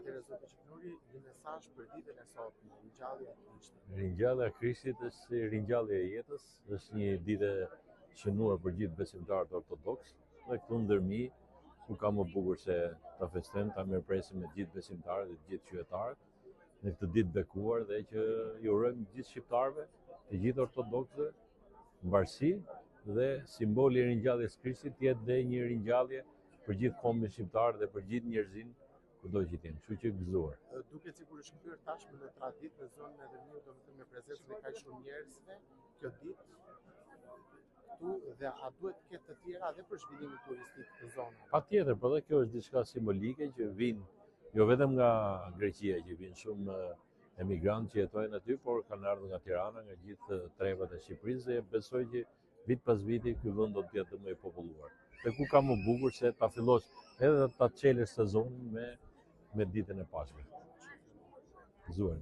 Atëherë zoti Qiknuri, një mesazh për ditën e sotme, ringjallja e Krishtit. Ringjallja e Krishtit është si ringjallja e jetës, është një ditë e shënuar për gjithë besimtarët ortodoks, dhe këtu ndërmi, ku ka më bukur se ta festojmë, ta mirëpresim me gjithë besimtarët dhe gjithë qytetarët në këtë ditë bekuar dhe që ju urojmë gjithë shqiptarëve, të gjithë ortodoksëve, mbarësi dhe simboli i ringjalljes së Krishtit jetë dhe një ringjallje për gjithë kombin shqiptar dhe për gjithë njerëzinë kudo që jenë. Kështu që gëzuar. Duket sikur është kthyer tashmë në traditë në zonën e Dërmiut, domethënë me prezencën e kaq shumë njerëzve, kjo ditë këtu dhe a duhet të ketë të tjera edhe për zhvillimin turistik të zonës? Patjetër, por edhe kjo është diçka simbolike që vinë jo vetëm nga Greqia, që vinë shumë emigrantë që jetojnë aty, por kanë ardhur nga Tirana, nga gjithë trevat e Shqipërisë dhe besoj që vit pas viti ky vend do të jetë më i populluar. Dhe ku ka më bukur se ta fillosh edhe ta çelësh sezonin me ditën e Pashkës. Gëzuar.